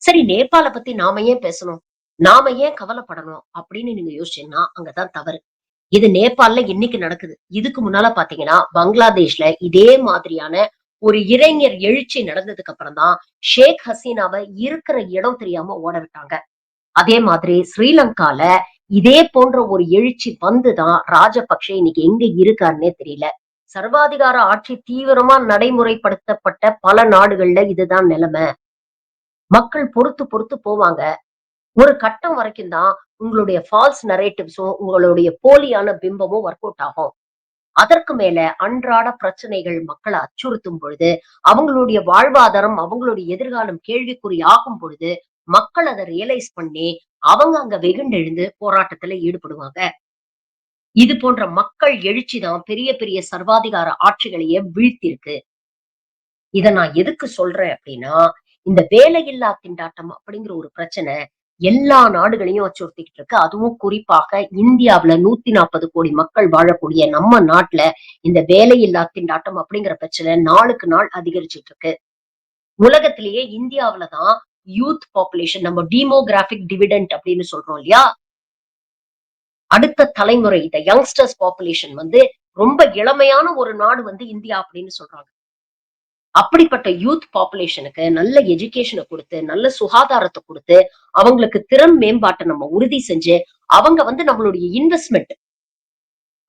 சரி நேபாள பத்தி நாம ஏன் பேசணும்? நாம ஏன் கவலைப்படணும்? அப்படின்னு நீங்க யோசிச்சீங்கன்னா, அங்கதான் தவறு. இது நேபாள்ல இன்னைக்கு நடக்குது. இதுக்கு முன்னால பாத்தீங்கன்னா, பங்களாதேஷ்ல இதே மாதிரியான ஒரு இளைஞர் எழுச்சி நடந்ததுக்கு அப்புறம் தான், ஷேக் ஹசீனாவ இருக்கிற இடம் தெரியாம ஓட விட்டாங்க. அதே மாதிரி ஸ்ரீலங்கால இதே போன்ற ஒரு எழுச்சி வந்து தான் ராஜபக்ஷ இன்னைக்கு எங்க இருக்காருன்னே தெரியல. சர்வாதிகார ஆட்சி தீவிரமா நடைமுறைப்படுத்தப்பட்ட பல நாடுகள்ல இதுதான் நிலைமை. மக்கள் பொறுத்து பொறுத்து போவாங்க. ஒரு கட்டம் வரைக்கும் தான் உங்களுடைய ஃபால்ஸ் நரேட்டிவ்ஸும், உங்களுடைய போலியான பிம்பமும் ஒர்க் அவுட் ஆகும். அதற்கு மேல அன்றாட பிரச்சனைகள் மக்கள அச்சுறுத்தும் பொழுது, அவங்களுடைய வாழ்வாதாரம், அவங்களுடைய எதிர்காலம் கேள்விக்குறி ஆகும் பொழுது, மக்கள் அத ரியலைஸ் பண்ணி, அவங்க அங்க வெகுண்டெழுந்து போராட்டத்துல ஈடுபடுவாங்க. இது போன்ற மக்கள் எழுச்சி தான் பெரிய பெரிய சர்வாதிகார ஆட்சிகளையே வீழ்த்தியிருக்கு. இத நான் எதுக்கு சொல்றேன் அப்டின்னா, இந்த வேலையில்லா திண்டாட்டம் அப்படிங்கிற ஒரு பிரச்சனை எல்லா நாடுகளையும் அச்சுறுத்திக்கிட்டு இருக்கு. அதுவும் குறிப்பாக இந்தியாவுல 140 கோடி மக்கள் வாழக்கூடிய நம்ம நாட்டுல இந்த வேலையில்லா திண்டாட்டம் அப்படிங்கிற பிரச்சனை நாளுக்கு நாள் அதிகரிச்சுட்டு இருக்கு. உலகத்திலேயே இந்தியாவுல தான் யூத் பாப்புலேஷன் நம்ம டீமோகிராபிக் டிவிடெண்ட் அப்படின்னு சொல்றோம் இல்லையா? அடுத்த தலைமுறை இந்த யங்ஸ்டர்ஸ் பாப்புலேஷன் வந்து ரொம்ப இளமையான ஒரு நாடு வந்து இந்தியா அப்படின்னு சொல்றாங்க. அப்படிப்பட்ட யூத் பாப்புலேஷனுக்கு நல்ல எஜுகேஷன குடுத்து, நல்ல சுகாதாரத்த குடுத்து, அவங்களுக்கு திறன் மேம்பாட்ட நம்ம உறுதி செஞ்சு, அவங்க வந்து நம்மளுடைய இன்வெஸ்ட்மென்ட்.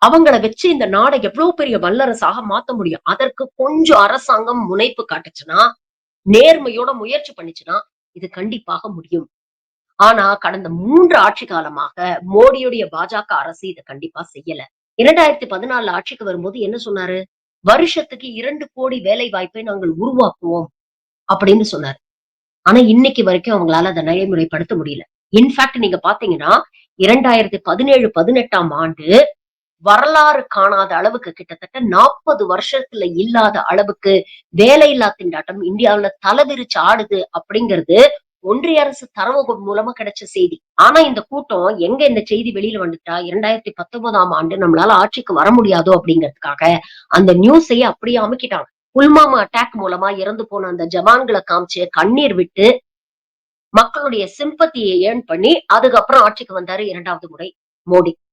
அவங்கள வச்சு இந்த நாட எவ்வளவு பெரிய வல்லரசாக மாத்த முடியும். அதற்கு கொஞ்சம் அரசாங்கம் முனைப்பு காட்டுச்சுன்னா, நேர்மையோட முயற்சி பண்ணுச்சுன்னா, இது கண்டிப்பாக முடியும். ஆனா, கடந்த 3 ஆட்சி காலமாக மோடியுடைய பாஜக அரசு இத கண்டிப்பா செய்யல. 2014 ஆட்சிக்கு வரும்போது என்ன சொன்னாரு? வருஷத்துக்கு 2 கோடி வேலை வாய்ப்பை நாங்கள் உருவாக்குவோம் அப்படின்னு சொன்னாரு. ஆனா இன்னைக்கு வரைக்கும் அவங்களால அத நடைமுறைப்படுத்த முடியல. இன்ஃபாக்ட் நீங்க பார்த்தீங்கன்னா, 2017, 18ஆம் ஆண்டு வரலாறு காணாத அளவுக்கு கிட்டத்தட்ட 40 வருஷத்துல இல்லாத அளவுக்கு வேலையில்லா திண்டாட்டம் இந்தியாவுல தலவிரிச்சு ஆடுது அப்படிங்கிறது ஒன்றிய அரசு தரவு மூலமா கிடைச்ச செய்தி. ஆனா இந்த கூட்டம் எங்க இந்த செய்தி வெளியில வந்துட்டா 2019ஆம் ஆண்டு நம்மளால ஆட்சிக்கு வர முடியாதோ அப்படிங்கிறதுக்காக அந்த நியூஸையே அப்படியே அமுக்கிட்டாங்க. புல்வாமா அட்டாக் மூலமா இறந்து போன அந்த ஜவான்கள காமிச்சு கண்ணீர் விட்டு மக்களுடைய சிம்பத்தியை ஏர்ன் பண்ணி அதுக்கப்புறம் ஆட்சிக்கு வந்தாரு 2வது முறை மோடி.